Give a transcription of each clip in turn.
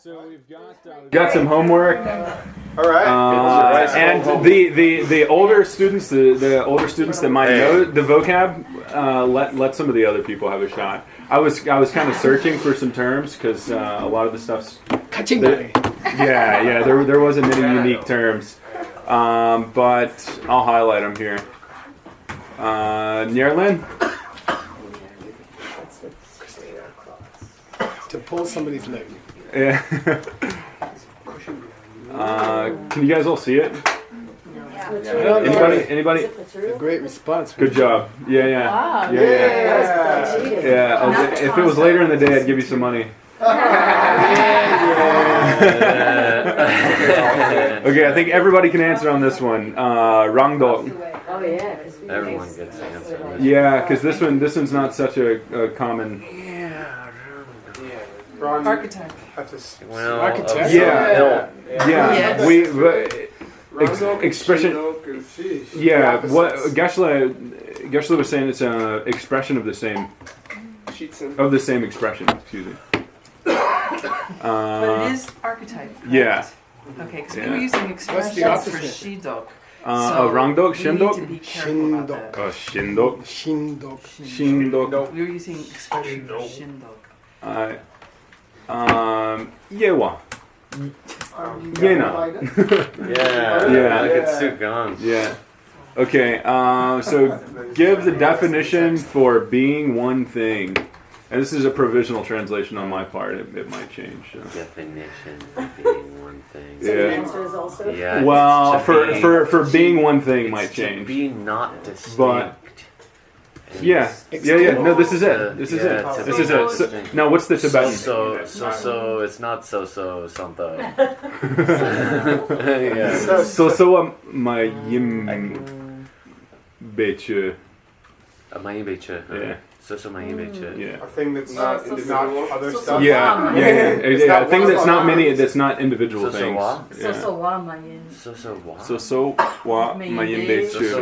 So we've got some homework. All right. And the older students, the older students that might know the vocab, let some of the other people have a shot. I was kind of searching for some terms because a lot of the stuff's there wasn't many unique terms, but I'll highlight them here. Nierlin? To pull somebody's leg. Yeah. Can you guys all see it? Yeah. Anybody? A great response. Good job. Yeah. Wow. Yeah. If it was later in the day, I'd give you some money. Okay, I think everybody can answer on this one. Rangdok. Oh yeah. Everyone gets the answer. Yeah, because this one's not such a common. Archetype. Well, Architect? Yeah. Yes. Expression. Yeah, what Geshle was saying, it's an expression of the same expression. Excuse me. But it is archetype. Correct? Yeah. Okay, because we were using expressions for opposite? shidok. Rangdok, we need to shindok. be careful about that. Shindok. Shindok. We were using expression for shindok. Yewa. Yena. yeah. Look at Sugan. Yeah. Okay. So give the definition for being one thing. And this is a provisional translation on my part. It might change. So. Definition of being one thing. Yeah. Yeah. Well, for being one thing might change. Be not distinct. But yeah. No, this is it. This is it. So, now, what's the Tibetan? So, it's not so something. So, my yim beche. Yeah. So my image. Yeah. A thing that's not other stuff. Yeah. A thing that's not many. That's not individual things. So wa mayin. So wa my yim beche.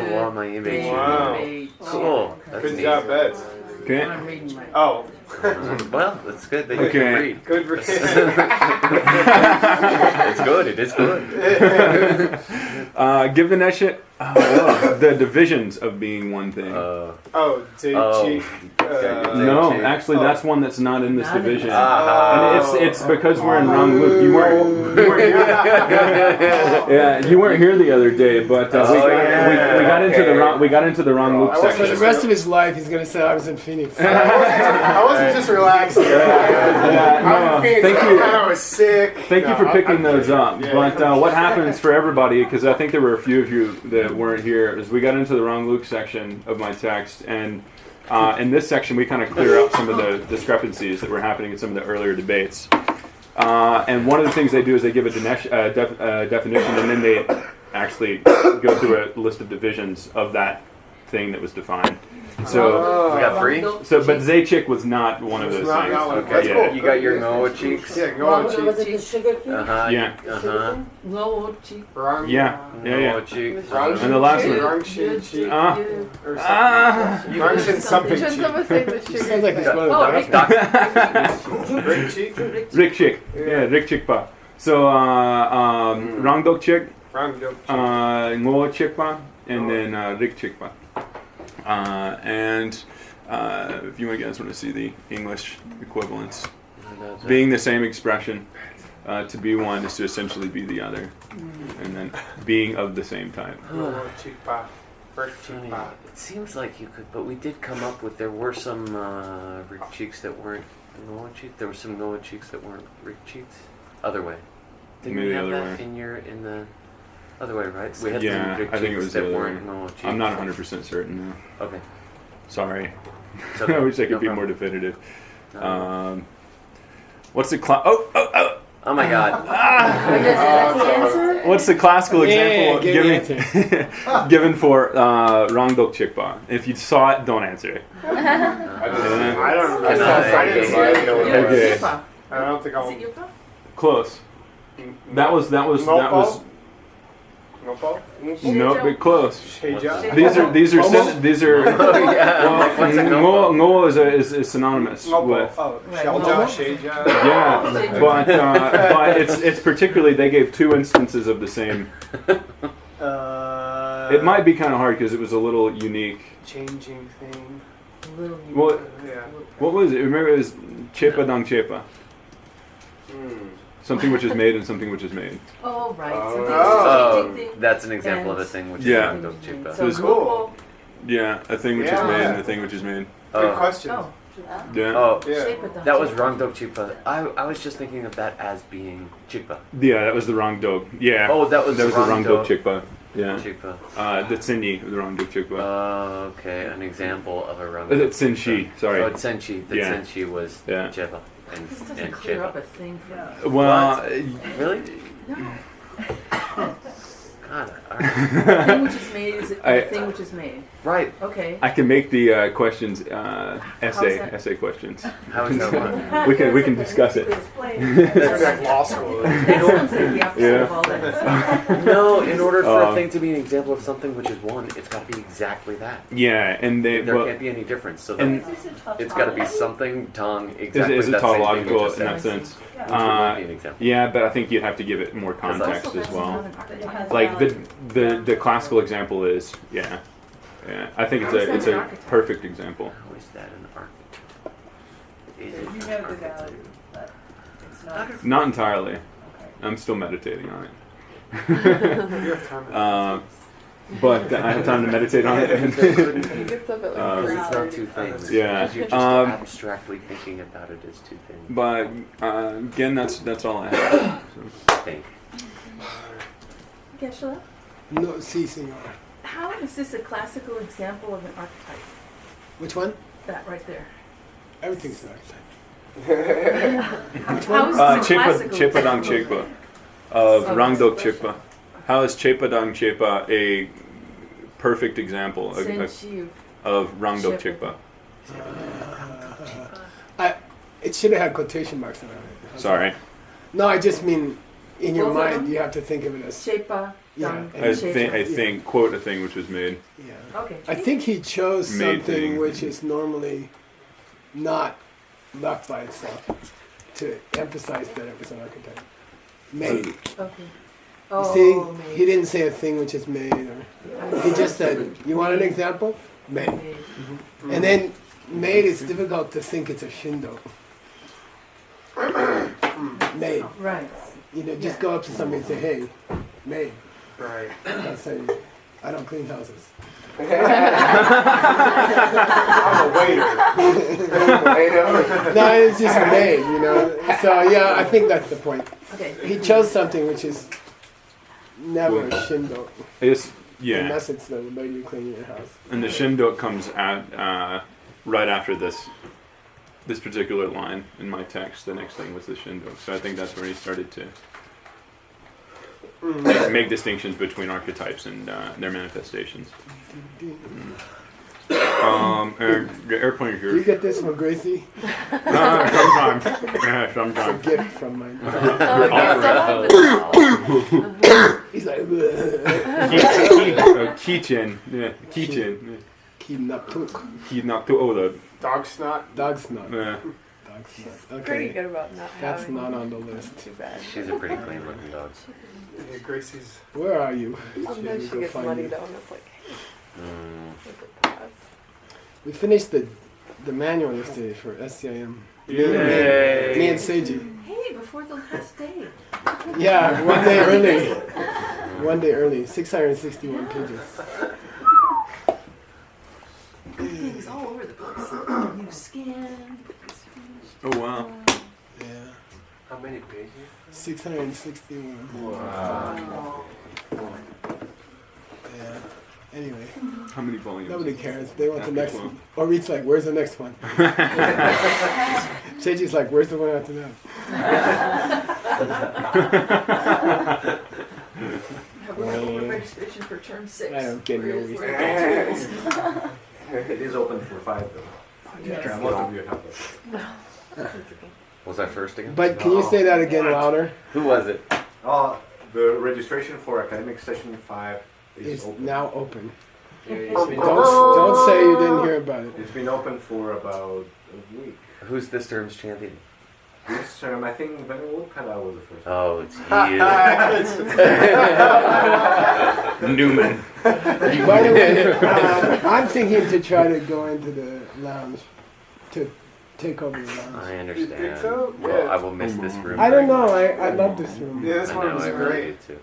Wow. Cool. That's Good neat. job, Ed. Okay. I'm reading my. Oh. Well, that's good that you Okay. can read. Good read. It's good. It is good. Give the nation the divisions of being one thing. No, actually, that's one that's not in this division, and it's because we're in wrong loop. You weren't yeah, you weren't here the other day, but we got into the wrong loop For the section. rest of his life, he's going to say, I was in Phoenix. I wasn't just relaxing. Thank you. I was sick. Thank you for picking those up. But what happens for everybody, because I think there were a few of you that weren't here, is we got into the wrong Luke section of my text, and in this section we kind of clear up some of the discrepancies that were happening in some of the earlier debates. And one of the things they do is they give a definition, and then they actually go through a list of divisions of that thing that was defined. So we got three. So, but Zaychik was not one of those things. That's cool. You got your Noah cheeks. Yeah, go Was on, it the sugar cube? Yeah. No cheek. Yeah. Noah cheeks. And the last one. Rangshin cheek. Rangshin Rangshin something Shouldn't cheek. someone say the It sugar? sounds like he's going to Rick cheek. Rick Chick. Yeah, Rick Chick Pa. So, Rangdok Chick, Rangdok cheek. Ngo Chick Pa, and then Rick Chick Pa. And if you guys want to see the English equivalents, being the same expression, to be one is to essentially be the other, and then being of the same type. It seems like you could, but we did come up with. There were some Rick cheeks that weren't Noah cheeks. There were some Noah cheeks that weren't Rick cheeks. Other way. Didn't Maybe we the have other that way. in the other way, right? We had Yeah, some Rick I think it cheeks was that the other weren't way. Noah cheeks. I'm not 100% certain now. Okay. Sorry. It's okay. I wish I could No be problem. more definitive. No. What's the Oh my God. What's the classical example give me given for Rangdok Chikpa? If you saw it, don't answer it. I don't know. Can I- Okay. I don't think I'll. Is it yucca? Close. That was Nopo? No, but close. Sheja? These are Oh yeah. Like, what's a nopo? ngo is synonymous Nopo. with. Oh, Right. Shelja, Nopo? Sheja. Yeah, but it's particularly they gave two instances of the same. It might be kind of hard because it was a little unique. Changing thing. Little Well, Yeah. what was it? Remember, it was chepa dang chepa, something which is made and something which is made. Oh, right. Oh. So Oh, things changing that's an example of a And- thing which Yeah. is rangdok chipa. So It's cool. Yeah, a thing which is Yeah. made and a thing which is made. Good question. Oh. Yeah, Oh, Yeah. that was rangdok chipa. I was just thinking of that as being chipa. yeah, that was the wrong dog. Yeah, Oh, that was the wrong dog rangdok chikpa. Yeah, chipa. the tsinyi, the wrong dog chikpa. Okay, an example of a rangdok. That's senshi. Sorry. Oh, it's senshi. The Yeah. senshi was Yeah. chipa and This doesn't and clear up chipa. a thing for me. Well, Really? No. God. A thing which is made is a I- thing which is made. Right. Okay. I can make the questions How's essay that? questions. How is that one? We can discuss it. It's like law school. That sounds like the opposite Yeah. of all that. No, in order for a Um, thing to be an example of something which is one, it's got to be exactly that. Yeah, and they There well, can't be any difference. So and- then it's got to be something, tongue, exactly is it that same thing you tautological just in that said. sense? Which would not be an example. Yeah, but I think you'd have to give it more context Also, as that's well. not an archetype. Like the classical example is yeah. I think How is that it's an a archetype? perfect example. How is that an archetype? Is You it know an the archetype? value, but it's not. Not entirely. Okay. I'm still meditating on it. You have time. But I have time to meditate on He it. gets up at like it's not two things. Yeah. Because you're just abstractly thinking about it as two things. But again, that's all I have. I think. Geshe, No, si, senor. how is this a classical example of an archetype? Which one? That right there. Everything's an archetype. How is this a Chepa classical chepa dang example? chepa of Of rangdok expression. chepa. How is chepa dang chepa a perfect example Senshi of rangdok Chepa. chepa? It should have had quotation marks around it. Sorry. No, I just mean in your Both of mind them? you have to think of it as Shepa, Yeah. Dang, and I Shepa. think quote a thing which was made. yeah. Okay. I think he chose Made something thing. which is normally not left by itself to emphasize that it was an archetype. Made. Okay. You Oh, see, made. he didn't say a thing which is made, or he just said, "You want an example? Made." Made. And then made is difficult to think it's a shindo. Made. Right. You know, just go up to somebody and say, "Hey, made." Right. I'll say, "I don't clean houses." I'm a waiter. No, it's just made, you know. So yeah, I think that's the point. Okay. He chose something which is never shindo, I guess yeah. unless it's the way you clean your house. And the shindok comes at right after this particular line in my text. The next thing was the shindok. So I think that's where he started to make distinctions between archetypes and their manifestations. The airplane Do you here. get this from Gracie? Sometimes. Yeah, It's a sometimes. gift from mine. He's like, Keychain. Yeah, keychain. Kinaptuk. Kidnaptu. Oh, the. Dog snot. Dog's not. Yeah. Dog's not. Pretty Okay, good about not that's having not on the list. too bad. She's a pretty clean looking dog. Yeah, Gracie's. Where are you? Sometimes she Go gets find muddy you. though, and it's like, Mm. with the paws. We finished the manual yesterday for SCIM. Yay. Me and Seiji. Hey, before the last day. Yeah, one day early. One day early. 661 pages. Everything's all over the place. You scan. Oh wow. Yeah. How many pages? 661. Wow. Yeah. Anyway, How many volumes? nobody cares. They want the After next 12. one. Or Reed's like, where's the next one? Seiji's like, where's the one after that? Have we open registration for term 6? I don't get no Where is- reason. where is it? It is open for 5 though. Yes. Most of you have it. Was I first again? But can you say that again louder? Who was it? Oh, The registration for academic session 5 is It's open. now open. It's been- Don't say you didn't hear about it. It's been open for about a week. Who's this term's champion? This term, I think Van Woodpella was the first one. Oh, it's you. Newman. By the way, I'm thinking to try to go into the lounge, to take over the lounge. I understand. You think so? Well, Yeah. I will miss this room. I don't very know. much. I love this room. Yeah, this I one know, was I really great. do too.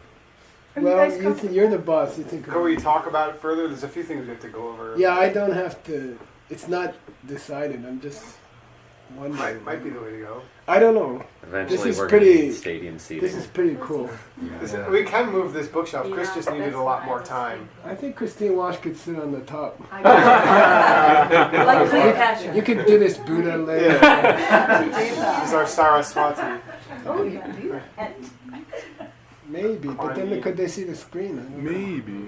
Are you Well, guys you're the boss. You think. Can we talk about it further? There's a few things we have to go over. Yeah, I don't have to. It's not decided. I'm just wondering. Might be the way to go. I don't know. Eventually, This is we're pretty- gonna need stadium seating. This is pretty cool. This- We can move this bookshelf. Chris just needed a lot more time. I think Christine Walsh could sit on the top. Like Cleopatra. You could do this Buddha later. She's our Saraswati. Oh, you can do that. Maybe, but then could they see the screen? I don't know. Maybe.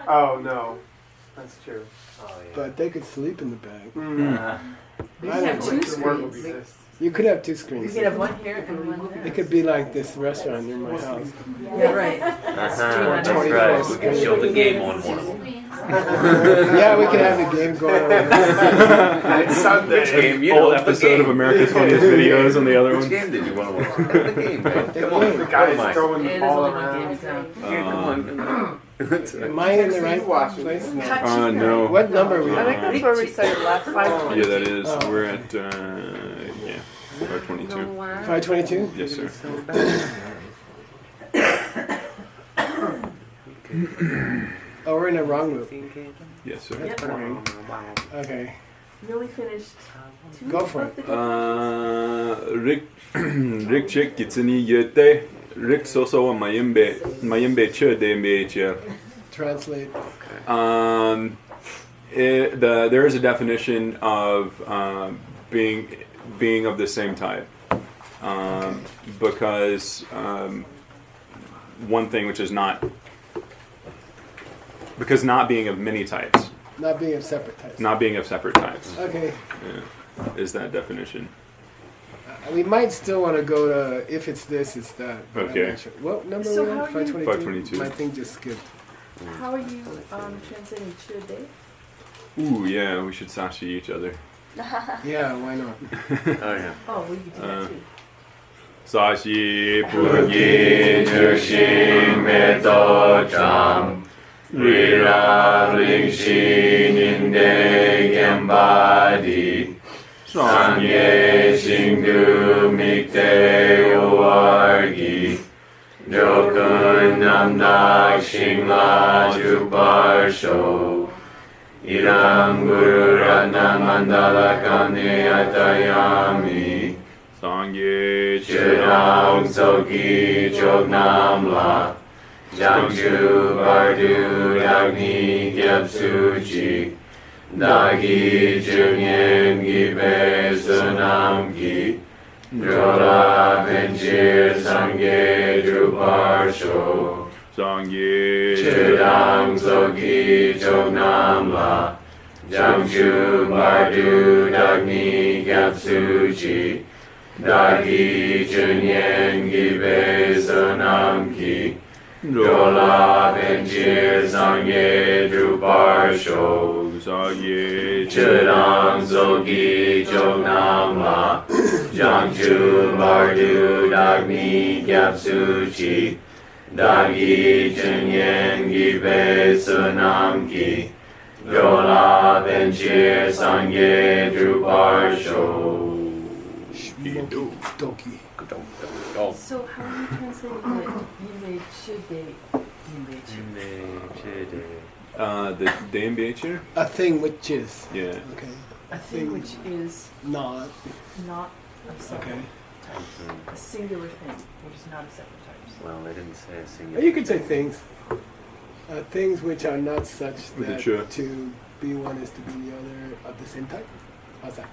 Oh no, that's true. Oh, yeah. But they could sleep in the bag. You I can have don't two know. The work will be screens. this. You could have two You screens. can have one here and one there. It could be like this restaurant near my house. Yeah, right. That's 24 right. We can screens. show the game on one of them. Yeah, we could have the game going on. It's Sunday. Game, you Full know, the episode game. of America's Funniest Videos on the other Which one. game did you want to watch? The game, man. The Come on. game. The Come guy's on. throwing Yeah, the there's ball only one game in around. town. Yeah, come on. That's right. Am I in the right place? No. No. What number are we I think on? that's where we started last Yeah, that is. Oh. We're at, yeah, 522. 522? Yes, sir. Oh, we're in the wrong loop. Yes, sir. That's boring. Okay. Nearly finished. Two Go for of it. the Rick Chick Gitsini Yete. Rick Soso Mayimbe Chö Dembe. Translate. There is a definition of being of the same type, because one thing which is not being of many types, Not being of separate types. not being of separate types, Okay. is that definition. We might still want to go to if it's this, it's that. but I'm Okay. not sure. What number So are we how on? are you- 522? 522. My thing just skipped. How are you translating today? Ooh, yeah, we should sashi each other. Yeah, why not? Oh, yeah. Oh, well, you can do that too. Sashi Pugi Jershin Meto Cham Rira Ringshin Inde Gembadi Sangye Shingdu Mikte Uargi Jokun Namdak Shingla Juparsho Iram Guru Ratna Mandala Kane Atayami Sangye Chirang Soki Chognam La Jangju Bardu Dagni Gyapsuchi Dagi Junyen Gibe Sunamki Drola Benchir Sangye Druparsho Sangye Chirang Soki Chognam La Jangju Bardu Dagni Gyapsuchi Dagi Junyen Gibe Sunamki Drola Benchir Sangye Druparsho Sangye Chirang Zogi Chognam La Jangju Bardu Dagni Gyapsuchi Dagi Junyen Gibe Sunamki Drola Benchir Sangye Druparsho Doki. So how are you translating the Yimbe Chide? Yimbe Chide. the DMBH? A thing which is. Yeah. Okay. A thing which is Not. not a separate Okay. type. A singular thing, which is not a separate type. Well, they didn't say a Or single. you could say things. Things which are not such With a that ch. to be one is to be the other of the same type. How's that?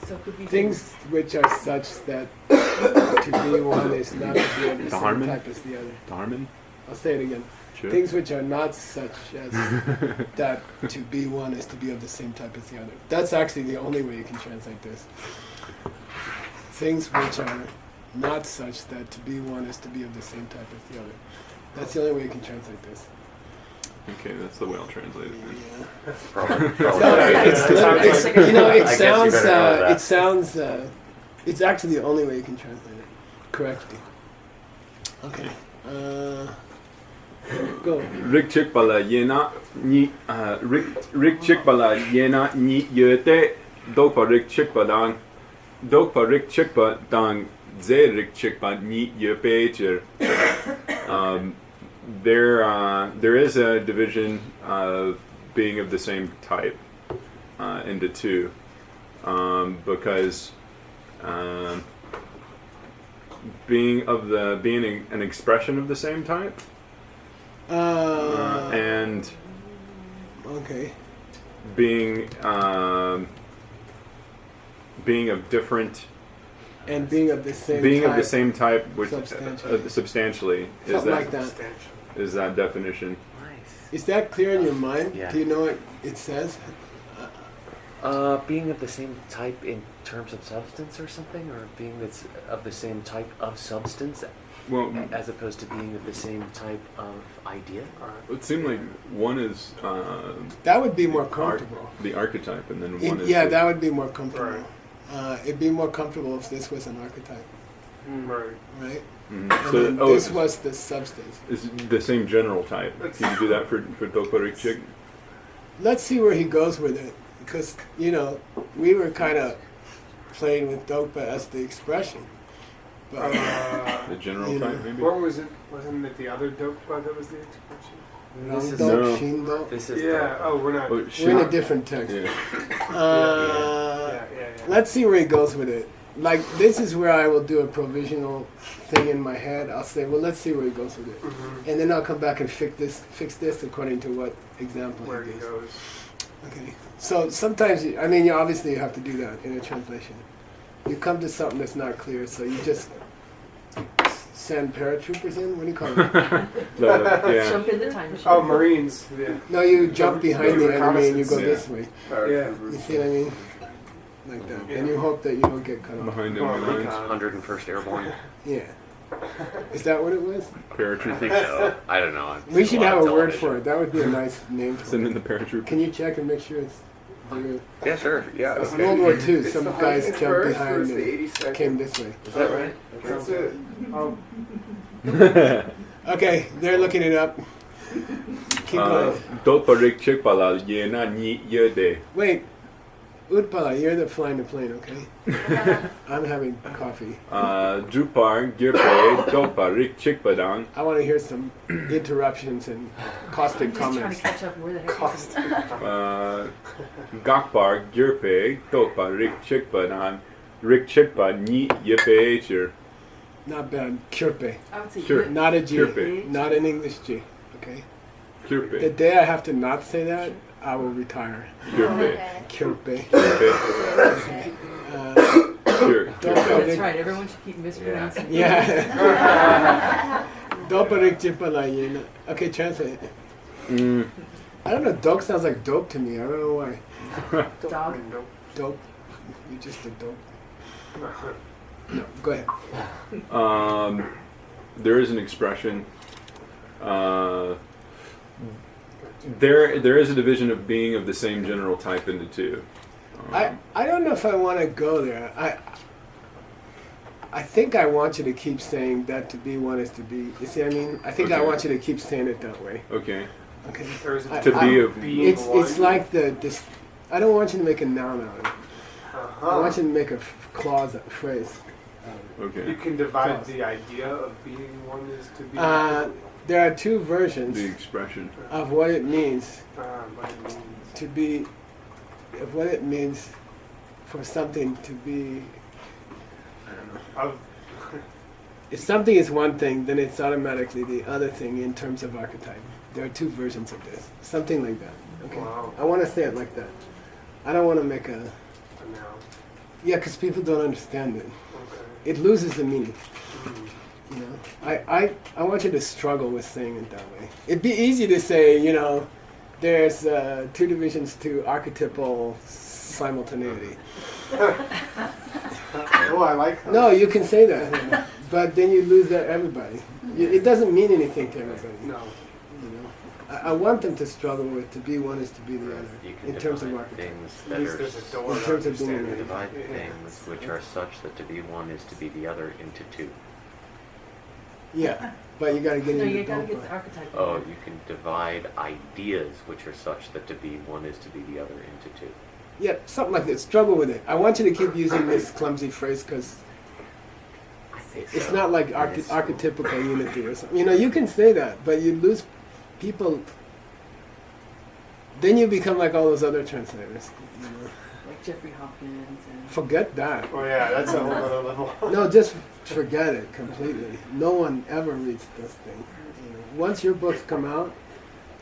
So it could be Things which are such that to be one is not to be of the same Harmon? type as the other. Dharman? I'll say it again. Sure. Things which are not such as that to be one is to be of the same type as the other. That's actually the only way you can translate this. Things which are not such that to be one is to be of the same type as the other. That's the only way you can translate this. Okay, that's the way I'll translate it. Then. Yeah. Probably No, right. it's, you know, it I guess you sounds, better know that. it sounds, it's actually the only way you can translate it correctly. Okay. Go. Rik chikpala yena ni rik chikpala yena ni yete dokpa rik chikpa dang ze rik chikpa ni yepecher. There is a division of being of the same type into two, because being an expression of the same type, and Okay. being of different. And being of the same Being type. of the same type, which Substantially. substantially is Something that like that. is that definition. Nice. Is that clear in your mind? Yeah. Do you know what it says? Being of the same type in terms of substance or something, or being that's of the same type of substance, Well, as opposed to being of the same type of idea. it seemed like one is That would be more the comfortable. the archetype, and then one is Yeah, the, that would be more comfortable. Right. It'd be more comfortable if this was an archetype, Right. right? Mhm. And So then this was the substance. it's the same general type. Can you do that for Dokparik Chick? Let's see where he goes with it, because you know we were kind of playing with Dokpa as the expression, but The general You know, type, maybe. What was it? Wasn't it the other dope that was the expression? This is Rangdok, No. Shindok. This is Yeah. Oh, we're not. Oh, We're in a shit. different text. Yeah. Yeah. Let's see where he goes with it. Like this is where I will do a provisional thing in my head. I'll say, well, let's see where he goes with it, Mhm. and then I'll come back and fix this according to what example Where he he gives. goes. Okay. So sometimes, I mean, obviously you have to do that in a translation. You come to something that's not clear, so you just send paratroopers in. What do you call it? Yeah. Jump in the time machine. Oh, Marines. Yeah. No, you jump behind the enemy and you go Yeah. this way. Yeah. You see what I mean? Like that. And you hope that you don't get cut off. Behind Oh, enemy lines. 101st Airborne. Yeah. Is that what it was? I Paratrooper. think so. I don't know. We should have a word for it. That would be a nice name for Send in it. the paratrooper. Can you check and make sure it's real? Yeah, sure. Yeah. In World War II, some guys jumped behind and 82nd. came this way. Is that right? That's it. Oh, Okay, they're looking it up. Keep going. Dokparik Chikpala yena ni yede. Wait, Utpala, you're the flying the plane, okay? I'm having coffee. Drupar Girpe Dokparik Chikpadang. I want to hear some interruptions and caustic I'm just trying comments. to catch up where the heck cost. Gakpar Girpe Dokparik Chikpadang. Rik Chikpa ni yepecher. Not bad. Kyrpe. I would say Sure. good. Not a G. Kyrpe. Not an English G. Okay? The Kirpe. day I have to not say that, I will retire. Kirpe. Kyrpe. Kirpe. Uh, Kir- Don't That's predict- right. Everyone should keep mispronouncing. Yeah. Doparik Jipalayena. Okay, translate. Mm. I don't know. Dope sounds like dope to me. I don't know why. Dog. Dope. You're just a dope. No, go ahead. There is an expression. There is a division of being of the same general type into two. I don't know if I want to go there. I think I want you to keep saying that to be one is to be. You see what I mean? I think I Okay. want you to keep saying it that way. Okay. Okay. Or is it To be of- It's like this. I don't want you to make a noun out of it. I want you to make a clause, a phrase. You Okay. can divide the idea of being one is to be. There are two versions The expression. of what it means What it means. to be, of what it means for something to be. I don't know. Of If something is one thing, then it's automatically the other thing in terms of archetype. There are two versions of this. Something like that. Okay. Wow. I want to say it like that. I don't want to make a. a noun. Yeah, because people don't understand it. Okay. It loses the meaning. Mm. You know, I want you to struggle with saying it that way. It'd be easy to say, you know, there's two divisions to archetypal simultaneity. Oh, I like that. No, you can say that, but then you lose everybody. It doesn't mean anything to everybody. No. You know, I want them to struggle with to be one is to be the other You can in terms of divide marketing. things At that least are there's a door In to terms of being understand a it. divide Yeah. things which are such that to be one is to be the other into two. Yeah, but you got to get No, into you gotta the get the archetype. in Oh, there. you can divide ideas which are such that to be one is to be the other into two. Yeah, something like that. Struggle with it. I want you to keep using this clumsy phrase because it's not like archetypical unity or something. You know, you can say that, but you lose people. Then you become like all those other translators. You know? Like Jeffrey Hopkins and. Forget that. Oh yeah, that's a whole other level. No, just forget it completely. No one ever reads this thing. You know, once your books come out,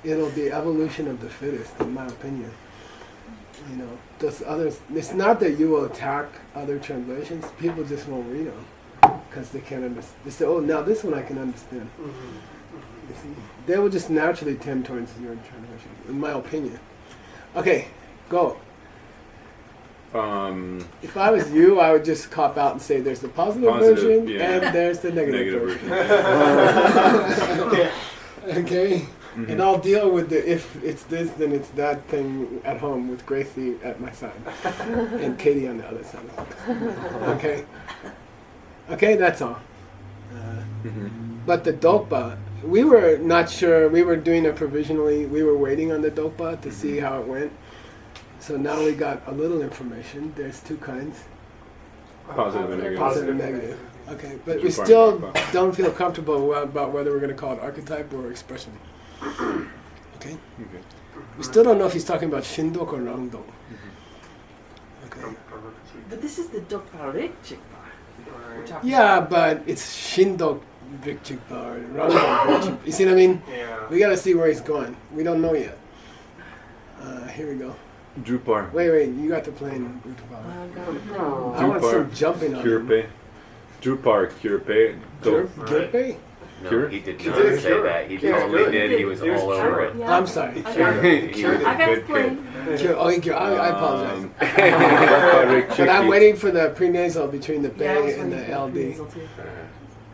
it'll be evolution of the fittest, in my opinion. You know, those others. It's not that you will attack other translations. People just won't read them because they can't understand. They say, "Oh, now this one I can understand." You see, they will just naturally tend towards your translation, in my opinion. Okay, go. If I was you, I would just cop out and say there's the positive version yeah. and there's the negative Negative version. version. Okay? And I'll deal with the if it's this, then it's that thing at home with Gracie at my side and Katie on the other side. Okay? Okay, that's all. But the Dokpa, we were not sure. We were doing it provisionally. We were waiting on the Dokpa to see how it went. So now we got a little information. There's two kinds. Positive and negative. Positive and negative. Okay, but we Two still part. don't feel comfortable about whether we're going to call it archetype or expression. Okay? We still don't know if he's talking about Shindok or Rangdok. Okay. But this is the Dokpa Rikchikpa. We're talking Yeah, but it's Shindok Rikchikpa or Rangdok Rikchikpa. You see what I mean? Yeah. We got to see where he's going. We don't know yet. Here we go. Drupar. Wait, you got the plane. I want some jumping on him. Kyrpe. Drupar, Kyrpe. Kyrpe? No, Cure? he did He not did say cure. that. He Cure. totally Good. did. He was He was all over cure. it. Yeah. I'm sorry. He I got was I got good the plane. Cure. Oh, I apologize. apologize. But I'm waiting for the prenasal between the Yeah, I was Bay and the waiting for LD. nasal too.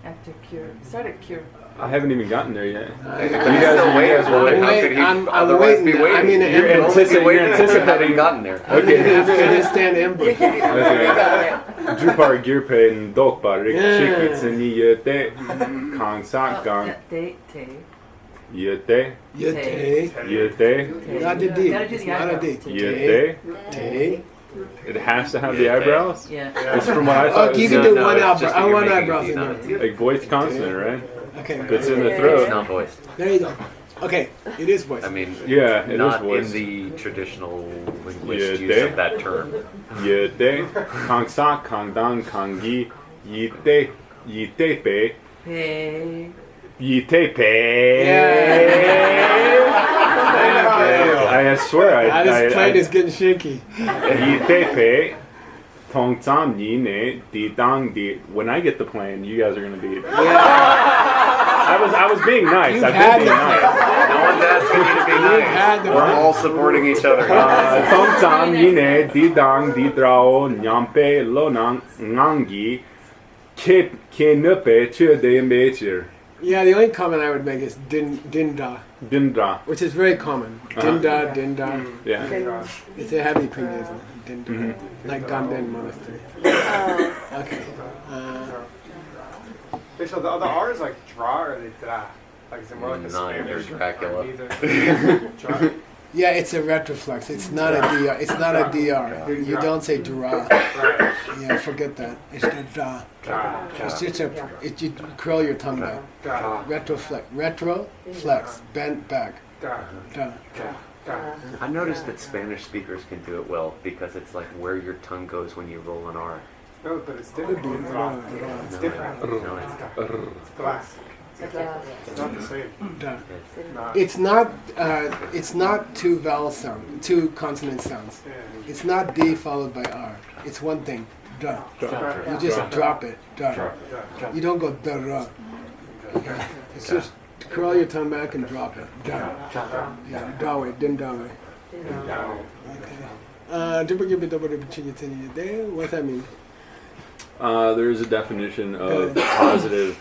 After cure. Start at cure. I haven't even gotten there yet. He's still waiting for it. How could he I'm otherwise be waiting. waiting? I'm in an You're ambush. anticipating. gotten there. I'm in an Afghanistan ambush. Drupar, Kyrpe, and Dokpar. Rikchikitsen yete. Kangsak gang. Te. Yete. Yete. Yete. Not a D. Gotta do It's the not a eyebrows, D. too. Yete. Te. It has to have the eyebrows? Yeah. That's from what I thought. Oh, you It can was, do No, one it's eyebrow. just I that you're want making eyebrows D, in not a there. T. like voiced consonant, right? Okay. It's in the It's throat. not voiced. There you go. Okay. It is voiced. I mean, Yeah, it is not in voiced. the traditional Yeah, linguist use they- of that term. Yete. Kangsak, Kangdan, Kangi. Yite. Yitepe. Hey. I swear, This plane is getting shaky. Yitepe. Tongtsam Yine. Didang Di. When I get the plane, you guys are gonna be. I was being nice. You've I've had been being the- nice. No one's asking you to be had nice. the- We're all supporting each other. Tongtsam Yine. Didang Didrao. Nyampe. Lonang. Ngangi. Kenupe. Chöde Mbecher. Yeah, the only comment I would make is dinda, Dindra. which is very common. Dinda, dinda. Yeah. It's a heavy prenasal. Dinda. Like Ganden Monastery. Okay. Wait, so the R is like draw or they dra? Like is it more like a Neither, Spanish? Dracula. Neither. Dra. Yeah, it's a retroflex. It's not a DR. It's not a DR. You don't say dra. Right. Yeah, forget that. It's the dra. Dra. It's just you curl your tongue back. Dra. Retroflex. Retroflex. Bent back. Dra. Dra. Dra. I noticed that Spanish speakers can do it well because it's like where your tongue goes when you roll an R. No, but it's different. It's No, different. no, it's It's glass. It's not the same. Dra. Not. It's not two vowel sound, two consonant sounds. Yeah. It's not D followed by R. It's one thing. Dra. Dra. You just drop it. Dra. Dra. You don't go da. It's just curl your tongue back and drop it. Dra. Yeah, dawe, din dawe. Okay. What's that mean? There is a definition of positive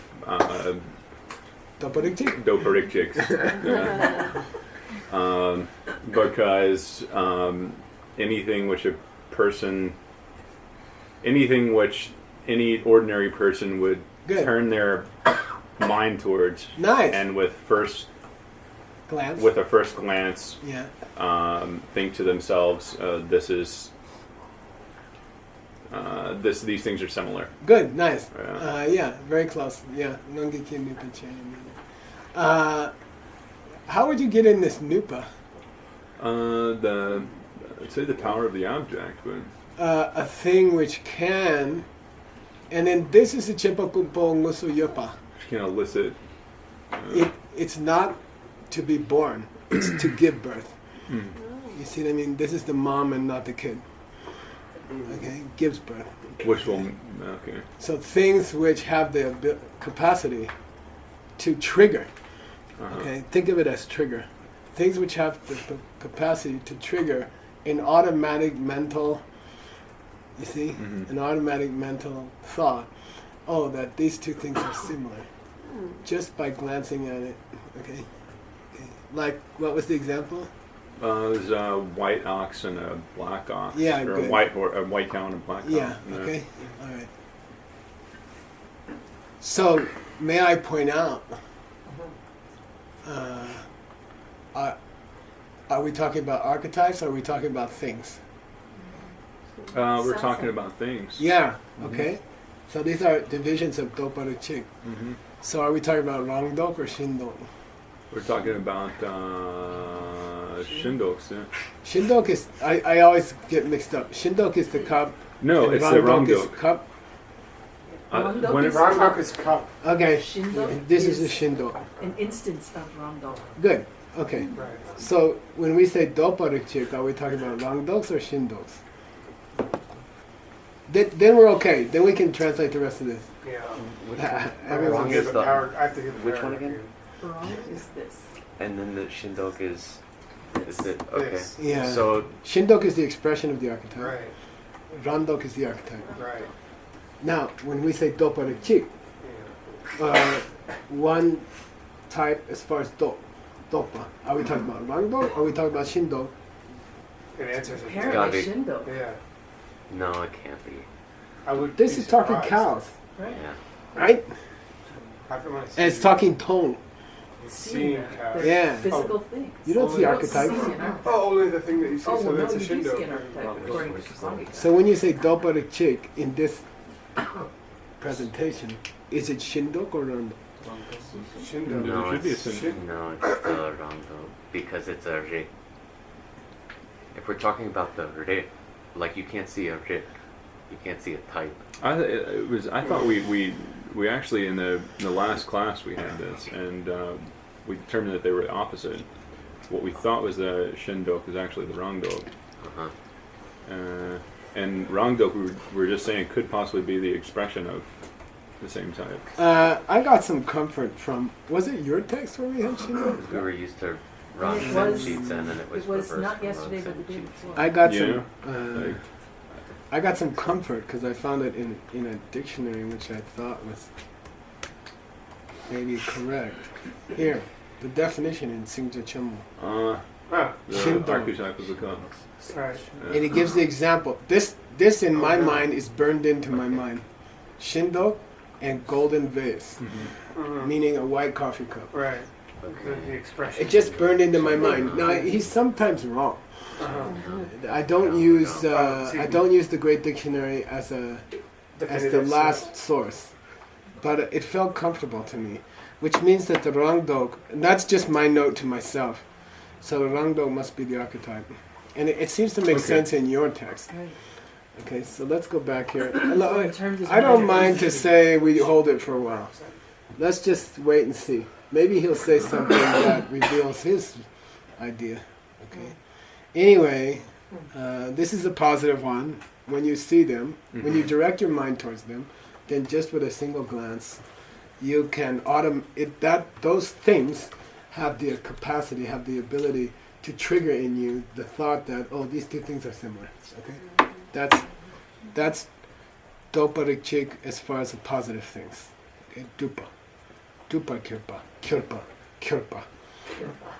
Dopamine. dopamine. Yeah. Because anything which any ordinary person would Good. turn their mind towards, Nice. and with Glance. a first glance, Yeah. think to themselves, these things are similar. Good. Nice. Yeah. Yeah. Very close. Yeah. Nongiki Nupa chain. How would you get in this Nupa? I'd say the power of the object, but A thing which can, and then this is a Chimpakumpo Ngusu Yopa. can elicit. It's not to be born, it's to give birth. Mm. You see what I mean? This is the mom and not the kid. Okay, gives birth. Which will, okay. So things which have the capacity to trigger. Uh-huh. Okay, think of it as trigger. Things which have the capacity to trigger an automatic mental, you see, Mhm. an automatic mental thought. Oh, that these two things are similar, just by glancing at it. Okay. Like, what was the example? There's a white ox and a black ox. Yeah, or good. a white cow and a black cow. Yeah. Okay. All right. So, may I point out? Are we talking about archetypes or are we talking about things? We're talking about things. Yeah. Okay. So these are divisions of Doparu Chik. Hmm. So are we talking about Rangdok or Shindok? We're talking about Shindoks. Yeah. Shindok is, I always get mixed up. Shindok is the cup. No, and it's the Rangdok is Rangdok. cup. Rangdok When is it- Rangdok is cup. Okay. Shindok And this is a is Shindok. an instance of Rangdok. Good. Okay. Right. So when we say Doparu Chik, are we talking about Rangdoks or Shindoks? Then we're okay. Then we can translate the rest of this. Yeah. Which Ah, one? everyone Wrong Give is the the- power- I have to give the which power one again? here. Rang is this. And then the Shindok is it okay? This. Yeah. So Shindok is the expression of the archetype. Right. Randok is the archetype. Right. Now, when we say Doparu Chik, Yeah. one type as far as Dopa. Are we talking about Rangdok or are we talking about Shindok? It answers it. Gotta Apparently be. Shindo. Yeah. no, it can't be. I would. This be is talking surprised. cows, Right. Yeah. right? How come I see And it's talking tone. seeing cows? Yeah. Physical things. You don't see You don't archetypes. see an archetype. Oh, only the thing that you see. Oh, so well, no, that's a you do see shindo. an archetype according to Kasami. So when you say Doparu Chik in this presentation, is it Shindok or Randok? Shindo. No, it should be a it's, Shin- no, it's the Rangdok because it's a re. If we're talking about the re, like you can't see a re, you can't see a type. I thought we actually in the last class we had this, and we determined that they were opposite. What we thought was the Shindok is actually the Rangdok. Uh-huh. And Rangdok, we were just saying, could possibly be the expression of the same type. I got some comfort from, was it your text where we had Shindok? We were used to Ron It send was- sheets in, and it was reversed not from Ron yesterday, but send the day sheets. before. I got Yeah. some. I got some comfort because I found it in a dictionary which I thought was maybe correct. Here, the definition in Singja Chamo. Ah, The Shindok. archetype of the cup. right. And it gives the example. This in my mind is burned into my mind. Shindok and golden vase, Mhm. meaning a white coffee cup. Right. The Okay. expression. It just burned into my mind. Now he's sometimes wrong. Uh-huh. I don't use the Great Dictionary as the Definitive last source, but it felt comfortable to me, which means that the Rangdok, and that's just my note to myself. So the Rangdok must be the archetype, and it seems to make Okay. sense in your text. Right. Okay, so let's go back here. So in terms of I don't magic, mind to say we hold it for a while. Let's just wait and see. Maybe he'll say something that reveals his idea. Okay. Anyway, this is a positive one. When you see them, when you direct your mind towards them, then just with a single glance, you can those things have the capacity, have the ability to trigger in you the thought that, oh, these two things are similar. Okay. That's Dopa chick as far as the positive things. Okay, dupa. Dupa kirpa. Kirpa. Kirpa.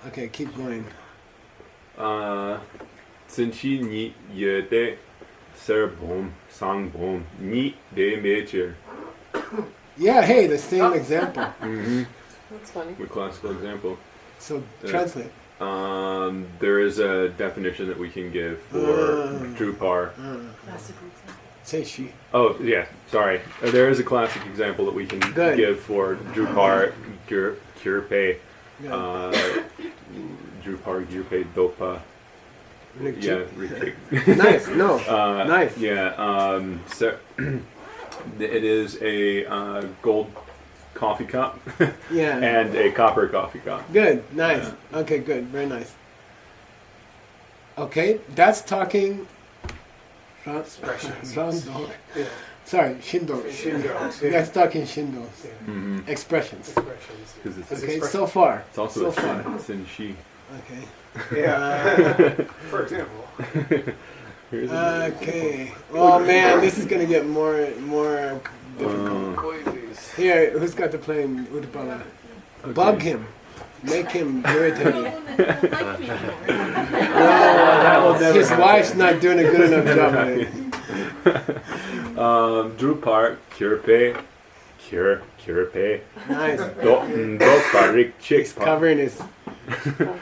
Okay, keep going. 真气你也得 ser boom sang boom ni de major. Yeah, hey, the same example. That's funny. The classical example. So translate. There is a definition that we can give for Drupar. Classical example. Say she. Oh yeah, sorry. There is a classic example that we can give for Drupar Gyurpe. Good. Drupar Gyurpe Dopa. Rick Yeah, chick. Rick. Nice. No. Nice. Yeah. So it is a gold coffee cup Yeah. and a copper coffee cup. Good. Nice. Okay. Good. Very nice. Okay, that's talking. Expressions. Randog. Yeah. Sorry, Shindo. Shindos. Yeah. That's talking Shindos. Mm-hmm. Expressions. Expressions. Because it's, Okay, so far. it's also so a far. sin she. Okay. Yeah. For example. Here's a Okay. Oh man, this is gonna get more difficult. Here, who's got the plane? Udpala. Bug him. Make him irritated. His wife's not doing a good enough job at it. Drupar Kyurpe Kyurpe Nice. Doparik He's Chick covering his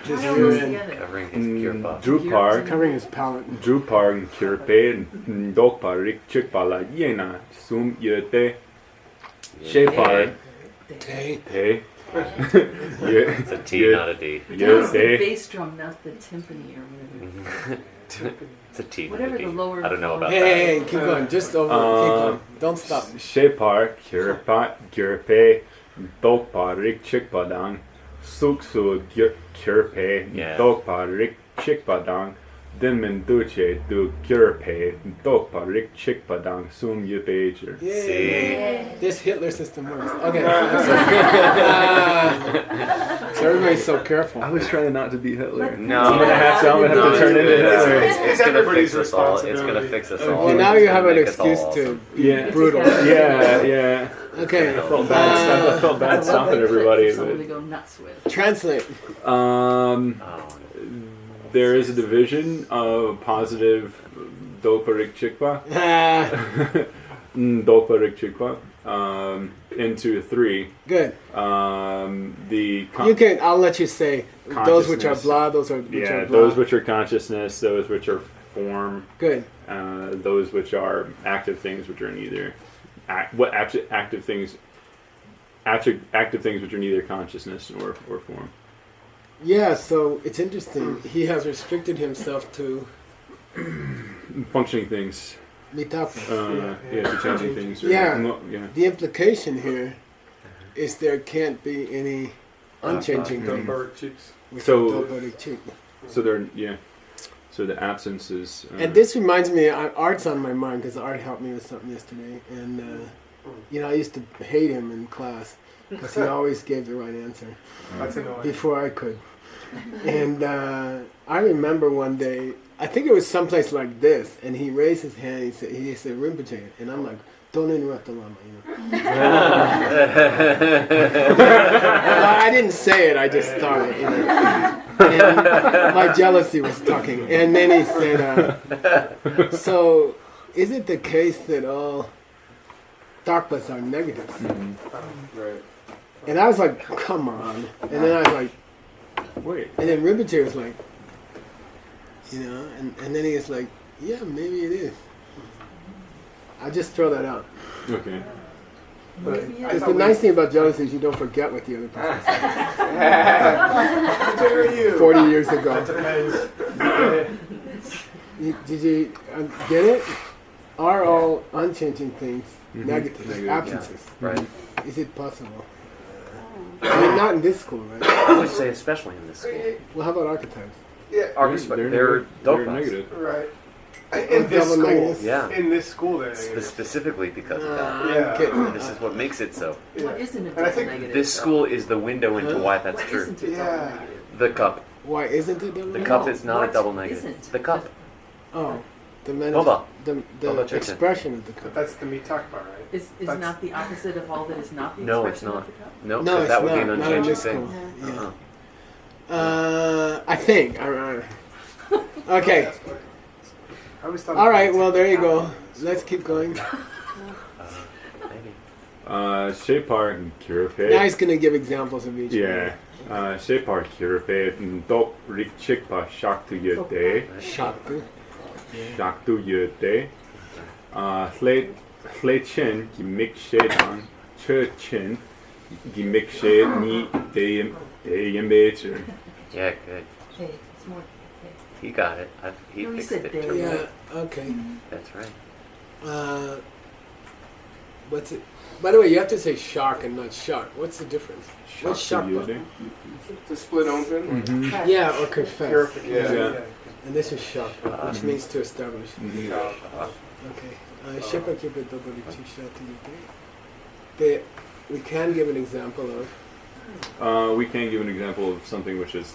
rear end. Covering his pure buff. Drupar Covering his palate. Drupar Kyurpe Doparik Chickpala Yena Sum Yete Shepar Tay. Te It's a T, not a D. That was the Yete bass drum, not the timpani or whatever. It's a T, not Whatever a D. the lower I don't know about Hey, keep going. Just over. Keep going. Don't stop. Shepar Kyurpa Gyurpe Doparik Chickpadang Suksu Kyurpe Yeah. Doparik Chickpadang Dimin Duce Du Gyurpe Doparik Chickpadang Sum Yepager. Yay. This Hitler system works. Okay. So everybody's so careful. I was trying not to be Hitler. No. I'm gonna have to turn into Hitler. It's gonna everybody's fix us all. It's gonna responsibility. fix us Okay. all. Well, now It's you gonna have an make us all excuse to awesome. be Yeah. brutal. Yeah. Okay. I felt bad. I felt bad stopping everybody. Somebody to go nuts with. Translate. Oh, There is a division of positive Doparik Chikpa. Doparik Chikpa. Into three. Good. You can. I'll let you say those which are Consciousness. blah. Those are which are blah. Those which are consciousness, those which are form, Good. those which are active things which are neither active things which are neither consciousness or form. Yeah. So it's interesting. He has restricted himself to Functioning things, mitapa. to changing things. Yeah. Yeah. The implication here is there can't be any unchanging thing. Dumber cheeks. So So the absence is. and this reminds me, Art's on my mind because Art helped me with something yesterday, and I used to hate him in class because he always gave the right answer That's annoying. before I could. And I remember one day, I think it was someplace like this, and he raised his hand. He said Rinpoche, and I'm like, don't interrupt the Lama. Well, I didn't say it. I just thought it. And my jealousy was talking. And then he said, so is it the case that all darkness are negatives? Right. And I was like, come on. And then I was like, Wait. and then Rinpoche was like, and then he was like, yeah, maybe it is. I just throw that out. Okay. Because the nice thing about jealousy is you don't forget what the other person said How dare you? 40 years ago. Depends. Did you get it? Are all unchanging things negative, Negative, absences? right. Is it possible? I mean, not in this school, right? I would say especially in this school. Well, how about archetypes? Yeah. They're dope. negative. Right. In this Double school. negatives? Yeah. In this school, they're negative. Specifically because of that. Yeah. I'm kidding. This is what makes it so. What isn't a And I double think negative? This school is the window into why that's What true. isn't a double Yeah. negative? The cup. Why isn't it double The negative? cup is not a what double negative. isn't? The cup. Oh, the Boba. the Boba chicken. expression of the cup. That's the mitak bar, right? Is That's- not the opposite of all that is not the No, it's expression not. of the cup? No, No, because it's that would be an not in unchanging this thing. school. Yeah. Uh-uh. I think. Okay. I always thought All of right. mitak Well, there you bar. go. Let's keep going. Maybe. Shepar Kirape. Now he's gonna give examples of each. Yeah. Shepar Kirape Dok Rik Chikpa Shaktu Yete. Shaktu. Shaktu Yete. Hle Chin Gimik Shedan. Che Chin Gimik Shed Ni Deyem Becher. Yeah, good. Okay, it's more. He got it. He No, he fixed said it. they. Yeah. Okay. That's right. What's it? By the way, you have to say shark and not shark. What's the difference? What's shark? Yete. To split open. Mhm. Yeah, or confess. Purification. Yeah. And this is shark, which means to establish. Mhm. Okay. Shepa kipa dobori chishati yute. We can give an example of, We can give an example of something which is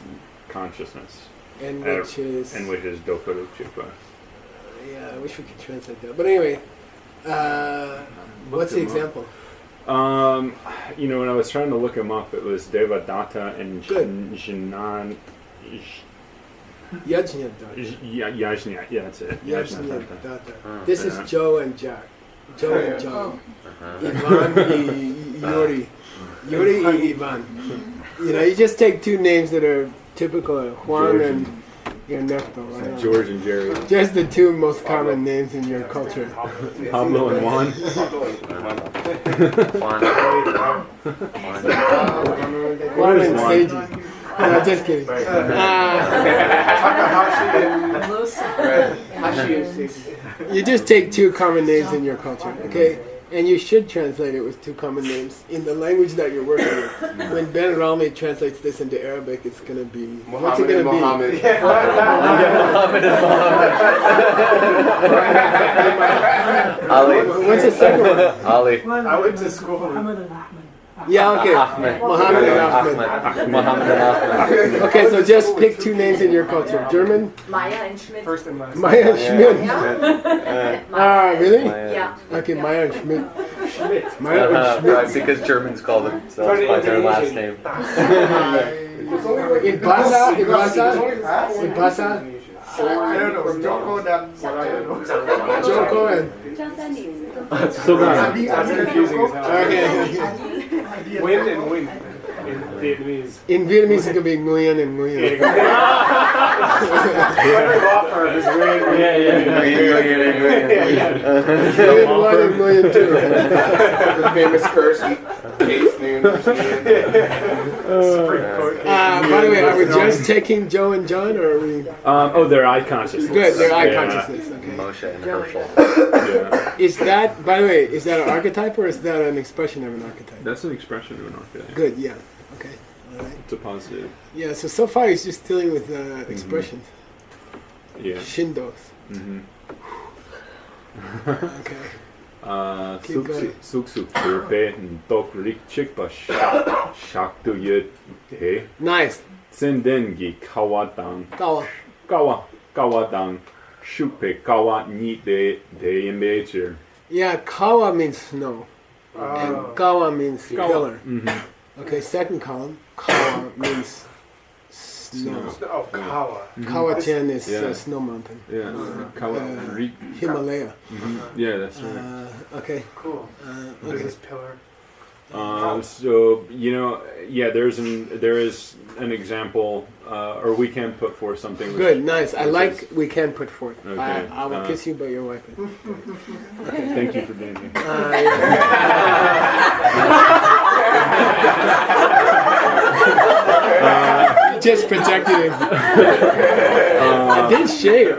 consciousness, and which is. and which is Dokaru Chikpa. Yeah, I wish we could translate that. But anyway, what's the example? When I was trying to look him up, it was Devadatta and Good. Jinan. Yajnadatta. Yajna, yeah, that's it. Yajnadatta. Yajnadatta. This is Yeah. Joe and Jack. Joe and John. Uh-huh. Ivan Yuri. Yuri and Ivan. You just take two names that are typical of Juan George and Ernesto, right? George and Jerry. Just the two most common names in your culture. Pablo and Juan. Juan. Juan and Juan? Seiji. No, just kidding. You just take two common names in your culture, okay? And you should translate it with two common names in the language that you're working with. When Ben Rami translates this into Arabic, it's going to be... What's it going to be? Muhammad and Muhammad. Ali. What's the second one? Ali. I went to school. Yeah, okay. Ahmed. Muhammad and Ahmed. Muhammad and Ahmed. Okay, so just pick two names in your culture. German, Maya and Schmidt. First and last. Maya and Schmidt. Yeah. Ah, really? Yeah. Okay, Maya and Schmidt. Maya and Schmidt. Right, because Germans call themselves by their last name. In Basa? I don't know. Joko and Joko and... So That's confusing as hell. Okay. Wind and wind in Vietnamese. In Vietnamese, it's going to be Nguyen and Nguyen. Every law firm is wind. Nguyen 1 and Nguyen 2. The famous curse case named. By the way, are we just taking Joe and John, or are we... their eye consciousness. Good, their eye Yeah. consciousness, okay. Moshe and Herschel. Yeah. Is that, by the way, is that an archetype, or is that an expression of an archetype? That's an expression of an archetype. Good, yeah. Okay, all right. It's a positive. Yeah, so far he's just dealing with expressions. Yeah. Shindos. Mm-hmm. Okay. Keep going. Suksu Kirpe Dok Rik Chikpa Shaktu Yete. Nice. Sendengi Kawadang. Kawa. Kawadang. Shupe Kawa Ni De Embecher. Yeah, kawa means snow. And kawa means pillar. Mm-hmm. Okay, second column. Kawa means snow. Oh, Kawa. Kawa-chan is Yeah. snow mountain. Yeah. Kawa Rik. Himalaya. Yeah, that's right. Okay. Cool. What is Okay. this pillar? So there is an example, or we can put forth something. Which, Good, nice. I which like is- we can put forth. Okay, I will kiss you, but your wife is. Thank you for being here. Just protected him. I did shave.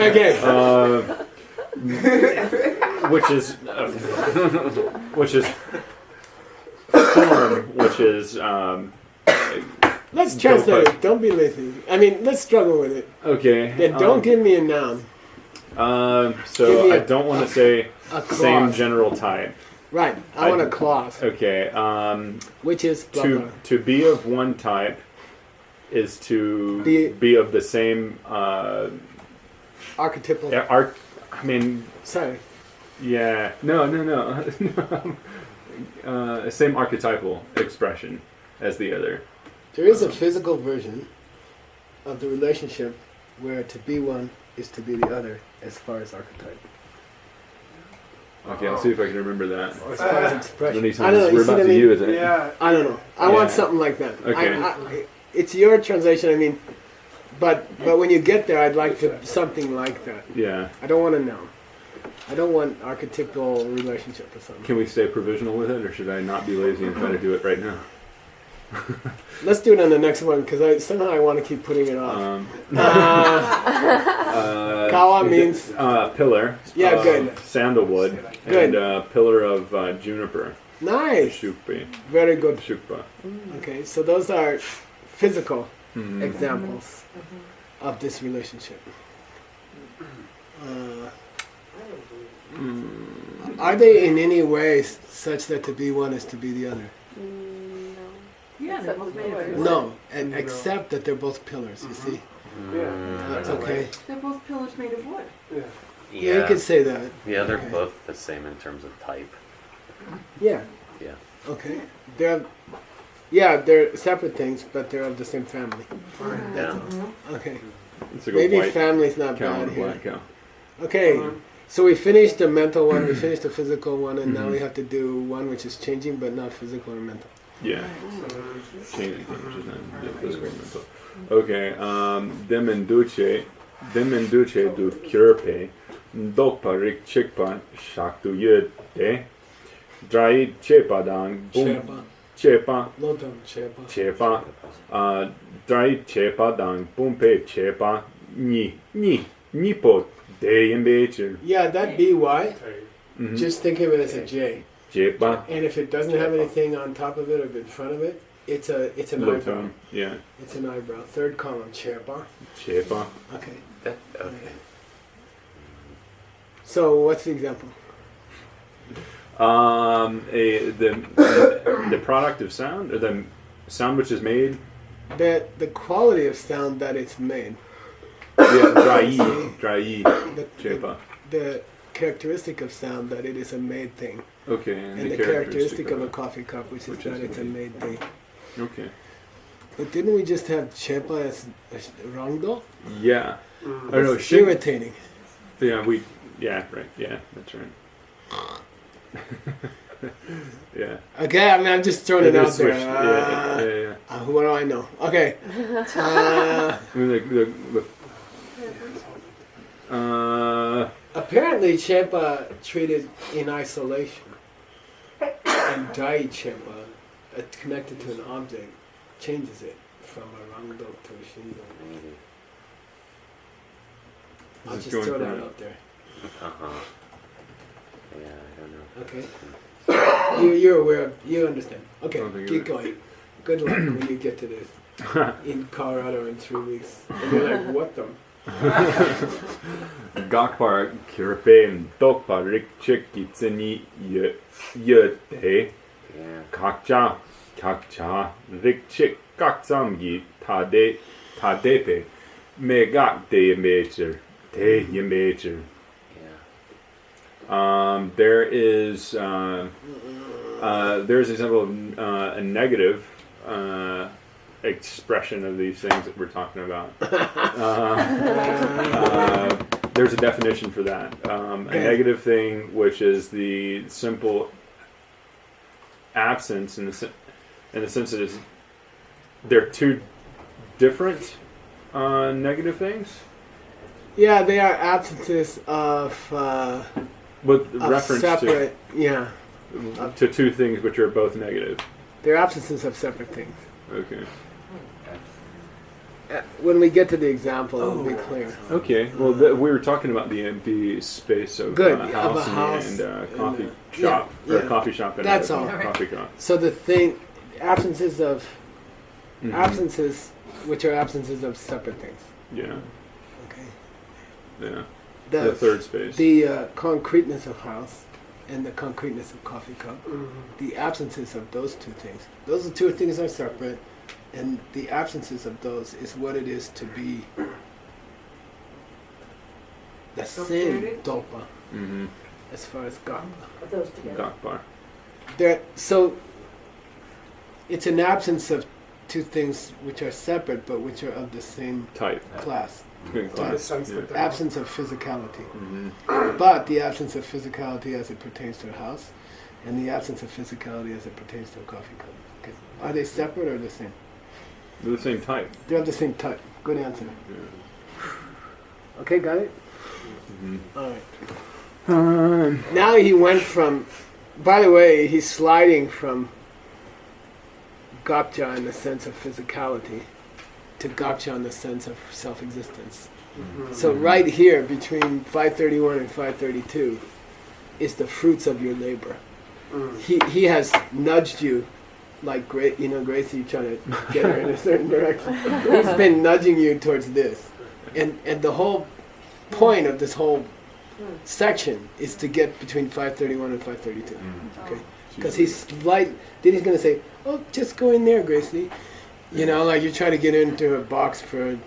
Okay. Which is form, which is Let's translate it. Don't be lazy. I mean, let's struggle with it. okay. Then don't give me a noun. Give So me I a- don't want to say A clause. same general type. Right. I want a clause, Okay. which is blah, blah. To be of one type is to Be- be of the same archetypal. I mean, Sorry. yeah, no. Same archetypal expression as the other. There is a physical version of the relationship where to be one is to be the other as far as archetype. Okay, I'll see if I can remember that. As far as expression. When he I don't know, says, you we're see about what I to mean? use it. Yeah. I don't know. I Yeah. want something like that. Okay. It's your translation, I mean, but when you get there, I'd like to something like that. Yeah. I don't want to know. I don't want archetypal relationship or something. Can we stay provisional with it, or should I not be lazy and try to do it right now? Let's do it on the next one because somehow I want to keep putting it off. Kawa means pillar. Yeah, good. Sandalwood. Good. And pillar of juniper. nice. Shukpi. Very good. Shukpa. Okay, so those are physical Mhm. examples of this relationship. Are they in any way such that to be one is to be the other? Yeah, they're both made of wood. No, and except that they're both pillars. You see? Yeah. Okay. They're both pillars made of wood. Yeah, you could say that. Yeah, they're Okay. both the same in terms of type. Yeah. Yeah. Okay. They're separate things, but they're of the same family. Yeah. Okay. It's like a Maybe white family's not cow bad and a here. black cow. Okay. So we finished the mental one, we finished the physical one, and now we have to do one which is changing but not physical or mental. Yeah. Changing things, which is not the physical and mental. Okay. Demenduce du kjörpe. Dokpa rik chikpa shaktu yöte. Drai chepa dang. Chepa. Lotam chepa. Chepa. Drai chepa dang. Bumpe chepa. Nipo. Day in Beijing. Yeah, that BY, Mhm. just think of it as a J. Chepa. And if it doesn't have anything on top of it or in front of it, it's an Low eyebrow. tone. Yeah. It's an eyebrow. Third column, chepa. Chepa. Okay. Okay. So what's the example? The product of sound, or the sound which is made. The quality of sound that it's made. Yeah, dry, The, chepa. the characteristic of sound that it is a made thing. Okay, And the characteristic of a coffee cup, which is that it's a made thing. Okay. But didn't we just have chepa as rangdo? Yeah. I don't know. It's irritating. Yeah, right. Yeah, that's right. Yeah. Okay, I mean, I'm just throwing it is out there. switched. Yeah. What do I know? Okay. I mean, Apparently, chepa treated in isolation, and dai chepa, connected to an object, changes it from a rangdo to a shindo. I'll This is just throw going that for- out there. Uh-huh. Yeah, I don't know. Okay. You're aware of, you understand. Okay, Don't think of keep it. going. Good luck when you get to this in Colorado in 3 weeks. And you're like, what the? Gakpar kirpen dokpa rik chikitseni yöte. Yeah. Kakcha rik chik kaksamgi tadepe. Megak de major. De major. Yeah. There's an example of a negative expression of these things that we're talking about. There's a definition for that. A negative thing, which is the simple absence in the sense that they're two different negative things. Yeah, they are absences of With reference separate. Yeah, to two things which are both negative. they're absences of separate things. Okay. When we get to the example, it'll be clear. Okay. Well, we were talking about the empty space of Good, a of house, a house and coffee and, shop, yeah, or yeah. a coffee shop and That's a all. coffee shop. So the thing, absences of Mhm. absences, which are absences of separate things. Yeah. Okay. Yeah. The third space. The concreteness of house and the concreteness of coffee cup, the absences of those two things. Those two things are separate, and the absences of those is what it is to be the same dopa Mm-hmm. as far as gakpa. Put those together. Gakbar. So it's an absence of two things which are separate but which are of the same Type. class. Good In the class. sense Yeah. that they're- Absence of physicality. Mm-hmm. But the absence of physicality as it pertains to a house, and the absence of physicality as it pertains to a coffee cup. Okay. Are they separate or the same? They're the same type. They're of the same type. Good answer. Yeah. Okay, got it? Mm-hmm. All right. Now he went from, by the way, he's sliding from Gakja in the sense of physicality to Gakja in the sense of self-existence. So right here between 531 and 532 is the fruits of your labor. He has nudged you like Gracie trying to get her in a certain direction. He's been nudging you towards this. And the whole point of this whole section is to get between 531 and 532. Okay? Because he's then he's going to say, oh, just go in there, Gracie. You know, like you're trying to get into a box for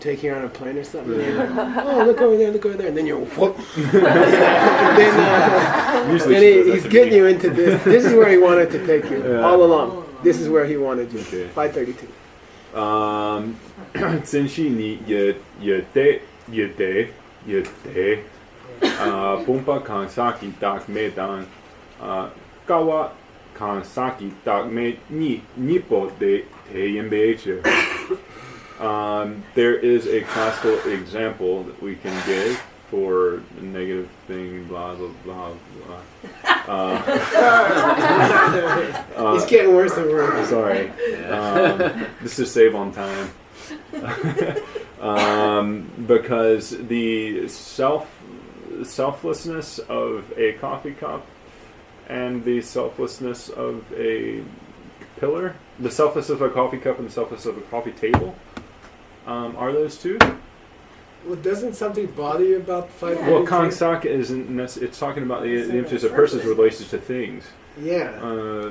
taking her on a plane or something. And you're like, oh, look over there. And then you're whoop. And then Usually and she does that he's to getting me. you into this. This is where he wanted to take you Yeah. all along. This is where he wanted you. Okay. 532. 真心に言って本場間先だめだん川間先だめに日本で提案べち There is a classical example that we can give for a negative thing, blah, blah, blah, blah. It's getting worse and worse. Sorry. This is save on time. Because the selflessness of a coffee cup and the selflessness of a pillar, the selflessness of a coffee cup and the selflessness of a coffee table, are those two? Well, doesn't something bother you about 532? Well, Kangsaka isn't. It's talking about the emphasis of persons related to things. Yeah.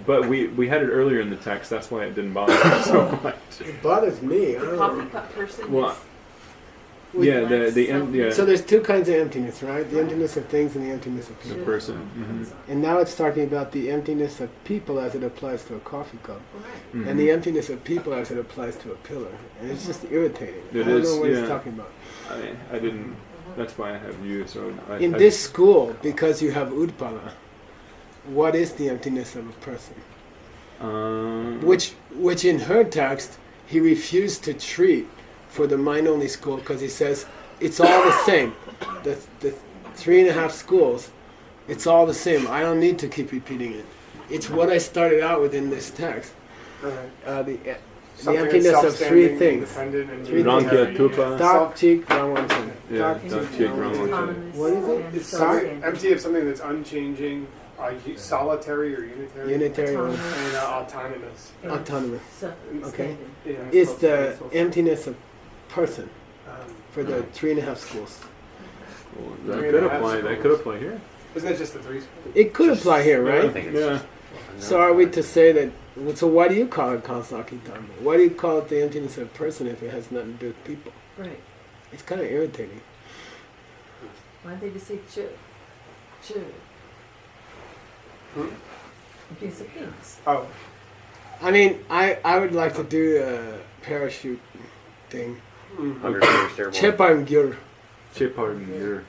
But we had it earlier in the text. That's why it didn't bother me so much. It bothers me. I The don't coffee know. cup person Well, We- yeah, yeah. So there's two kinds of emptiness, right? The emptiness of things and the emptiness of The people. person. Mm-hmm. And now it's talking about the emptiness of people as it applies to a coffee cup. Mm-hmm. And the emptiness of people as it applies to a pillar. And it's just irritating. It I don't is, know what yeah. he's talking about. I didn't. That's why I have you. So In this school, because you have Udpala, what is the emptiness of a person? Which in her text, he refused to treat for the mind-only school because he says it's all the same. The 3.5 schools, it's all the same. I don't need to keep repeating it. It's what I started out with in this text. The Something emptiness that's of three self-standing, things. independent, and Three unique. Rankya Tupa. Dak, Chik, Brahmansan. Yeah, Dak, Dak, Chik, Brahmansan. What is it? It's something empty of something that's unchanging, solitary or unitary, Unitary or and autonomous. autonomous. So, Okay. Yeah. It's the emptiness of person Um, for the 3.5 schools. Well, that could apply. That could apply here. Isn't it just the three schools? It could apply here, I right? think it's Yeah. just So are we to say that? So why do you call it Kansaki Dharma? Why do you call it the emptiness of person if it has nothing to do with people? right. It's kind of irritating. Why don't they just say chu? A piece of things. Oh, I mean, I would like to do a parachute thing. understanding stairwell. Chepan Gyur. Chepar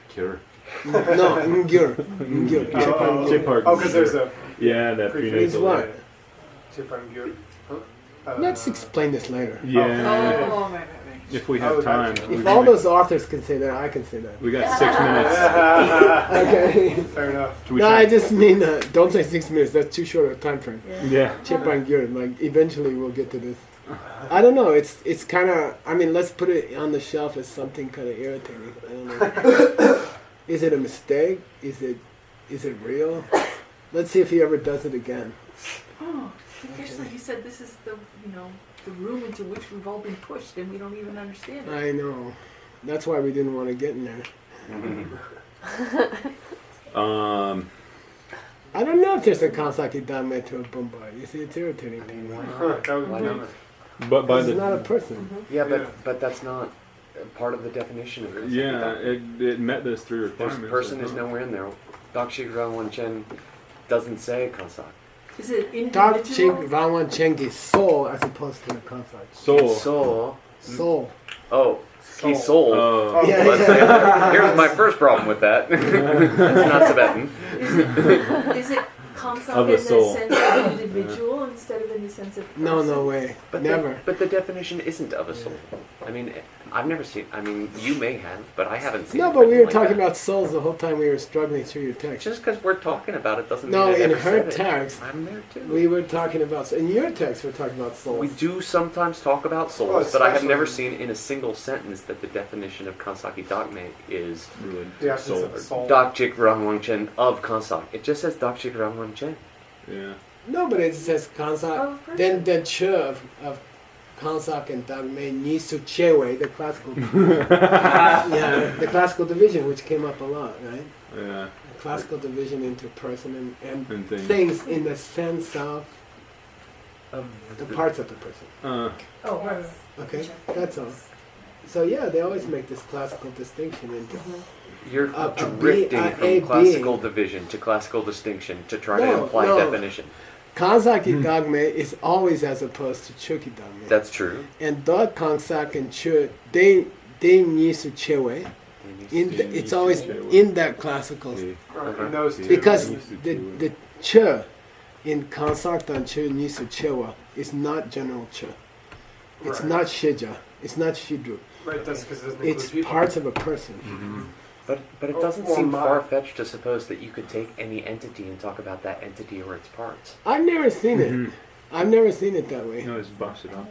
Cure. No, Ngyur. Ngyur. Chepan Gyur. Chepar. oh, because there's a Yeah, that Prefix. Means prenatal. what? Chipangir. Let's explain this later. Yeah. Oh, right. If we have time. If all those authors can say that, I can say that. We got 6 minutes. Okay. Fair enough. Should we No, try- I just mean don't say 6 minutes. That's too short a time frame. Yeah. Chepan Gyur. Like eventually we'll get to this. I don't know. It's kind of. I mean, let's put it on the shelf as something kind of irritating. I don't know. Is it a mistake? Is it real? Let's see if he ever does it again. Oh, seriously, he said this is the room into which we've all been pushed and we don't even understand it. I know. That's why we didn't want to get in there. I don't know if there's a Kansaki Dame to a Bombay. You see, it's irritating to me. That would Why be- not? But by He's not a the person. Yeah, but that's not. part of the definition of Konsaki Yeah, Dogme. it met those three There's requirements. person is nowhere in there. Dakshik Rawan Chen doesn't say Kansak. Is it Dark individual? Ching Rawan Cheng is soul as opposed to the concept. Soul. Soul. Soul. Oh, he sold. Oh. Yeah, Let's yeah. say, here's my first problem with that. That's not Tibetan. Is it Kamsak Of in a the soul. sense of individual instead of in the sense of person? No way. But Never. but the definition isn't of a soul. I mean, I've never seen. I mean, you may have, but I haven't seen. No, it but we written were like talking that. about souls the whole time we were struggling through your text. Just because we're talking about it doesn't No, mean I in never her said it. text, I'm there too. we were talking about, in your text, we're talking about souls. We do sometimes talk about souls, Well, but I have never especially- seen in a single sentence that the definition of Kansaki Dogme is Really. The essence Soul. of the soul. Dakchik Rangwang Chen of Kansak. It just says Dakchik Rangwang Chen. Yeah. No, but it says Kansak. Oh, person. Then the ch of Kansak and Dagme Nisu Chewe, the classical, the classical division, which came up a lot, right? Yeah. The classical division into person and And things. things in the sense of the parts of the person. Oh, right. Okay, that's all. So yeah, they always make this classical distinction into. You're A drifting a from classical division to classical distinction to try to No, imply no. definition. Kanzaki Dagme is always as opposed to Chuki Dagme. That's true. And Dog Kansak and Chu, they Nisu Chewe. It's always in that classical. Right, in those two. Because the ch in Kansak and Chu Nisu Chewa is not general ch. It's Right. not shija. It's not shidru. Right, that's because it doesn't It's include people. parts of a person. Mm-hmm. But it Oh, doesn't well, seem my- far-fetched to suppose that you could take any entity and talk about that entity or its parts. I've never seen it. Mhm. I've never seen it that way. No, it's busted up.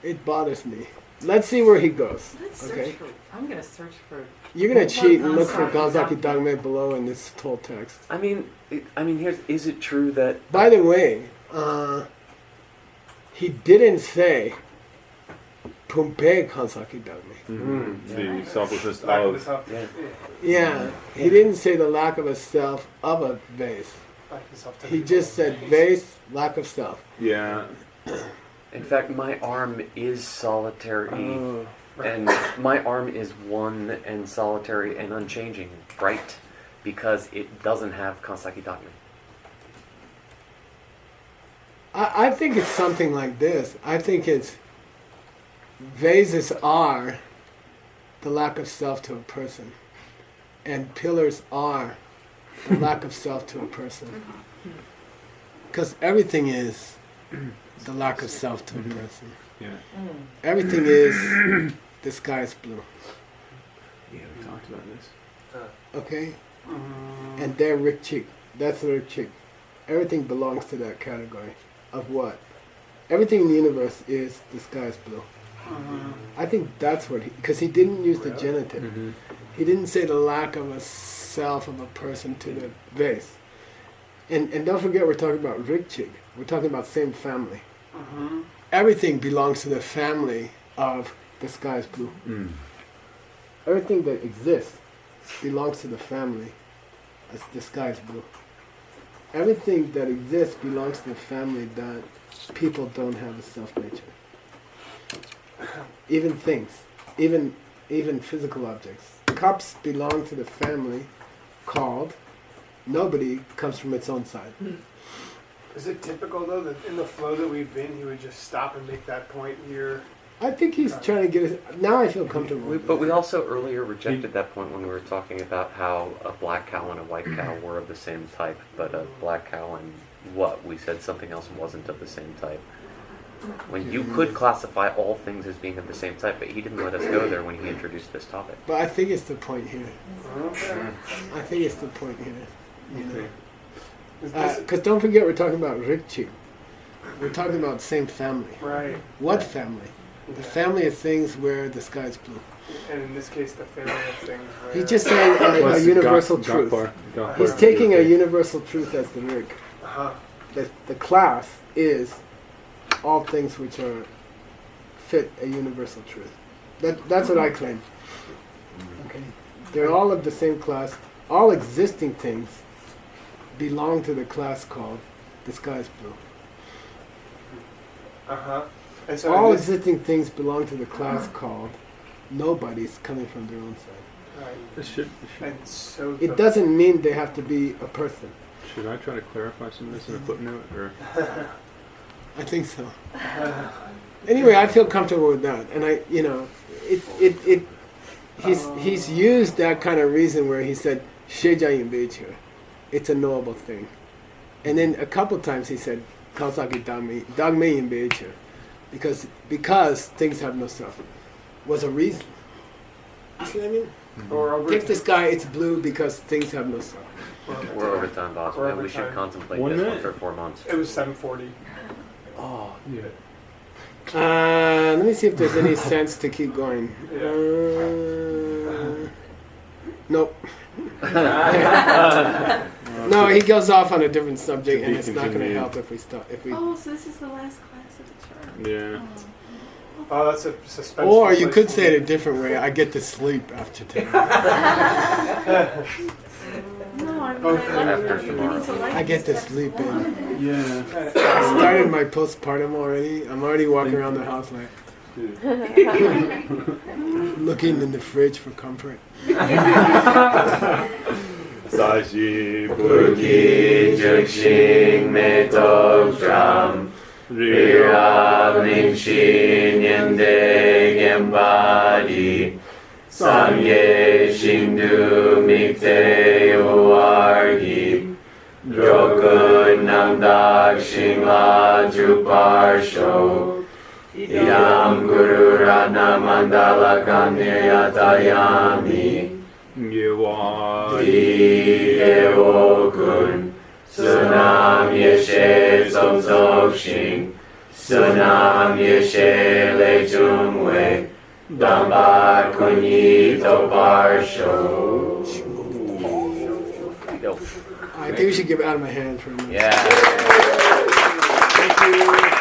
It bothers me. Let's see where he goes. Let's search Okay, for. I'm gonna search for. you're gonna cheat and look for Ganzaki Ganzaki Dagme below in this whole text. I mean, is it true that By the way, he didn't say Pumpe Kansaki Dagme. The selflessness Lack of the of. self. Yeah. Yeah, he didn't say the lack of a self of a vase. Lack of self. He just said vase, lack of self. Yeah. in fact my arm is solitary Oh. and my arm is one and solitary and unchanging, right? Because it doesn't have Kansaki Dogme. I think it's something like this. I think it's vases are the lack of self to a person, and pillars are the lack of self to a person. Because everything is the lack of self to a person. Yeah. Everything is the sky is blue. Yeah, we talked about this. Okay? And they're Rick Chick. That's Rick Chick. Everything belongs to that category of what? Everything in the universe is the sky is blue. I think that's what because he didn't use the genitive. Mm-hmm. He didn't say the lack of a self of a person to the vase. And don't forget we're talking about Rick Chick. We're talking about same family. Everything belongs to the family of the sky is blue. Everything that exists belongs to the family as the sky is blue. Everything that exists belongs to the family that people don't have a self nature. Even things, even physical objects. Cups belong to the family called nobody comes from its own side. Is it typical though that in the flow that we've been, he would just stop and make that point here? I think he's trying to get us. Now I feel comfortable. with But we that. also earlier rejected that point when we were talking about how a black cow and a white cow were of the same type, but a black cow and what? We said something else wasn't of the same type. When you could classify all things as being of the same type, but he didn't let us go there when he introduced this topic. But I think it's the point here. Okay. I think it's the point here. You know. Is this, Because don't forget we're talking about Rikchi. We're talking about same family. right. What family? The family of things where the sky is blue. And in this case, the family of things where... He's just saying a universal truth. He's taking a universal truth as the Rik. Uh-huh. The class is all things which are fit a universal truth. That's what I claim. Okay, they're all of the same class. All existing things belong to the class called the sky is blue. Uh-huh. And so All in this, existing things belong to the class called nobody's coming from their own side. right. This should And so It doesn't mean they have to be a person. should I try to clarify some of this in a footnote or? I think so. Anyway, I feel comfortable with that, and he's used that kind of reason where he said "shejayin beichu," it's a knowable thing, and then a couple times he said "kaosaki dagmeyin beichu," because things have no self was a reason. You see what I mean? or over Take this guy, it's blue because things have no self. We're over time, boss. We're Man, we over should time. contemplate 1 this one minute? for 4 months. It was 7:40. Oh, yeah. Let me see if there's any sense to keep going. Nope. No, he goes off on a different subject, To and be it's not going to continued. help if we stop. If we, Oh, so this is the last class of the term. Yeah. Oh, that's a suspense. or you could say it a different way. I get to sleep after tonight. No, I mean, After I'm tomorrow. beginning to like I get this to stuff. sleep in. Yeah. I started my postpartum already. I'm already walking around the house like looking in the fridge for comfort. Sashi Buki Jukshin Metok Dram Rira Ningshin Yende Gembadi Sangye Shindu Mikte Uargi Jokun Namdak Shingla Juparsho Yam Guru Ratna Mandala Kanyatayami Okun Sunam Yeshe Tsokshing Sunam Yeshe Lechungwe Damba Kunyi Tobarsho. I think we should give it out of my hand for a minute. Yeah. Thank you.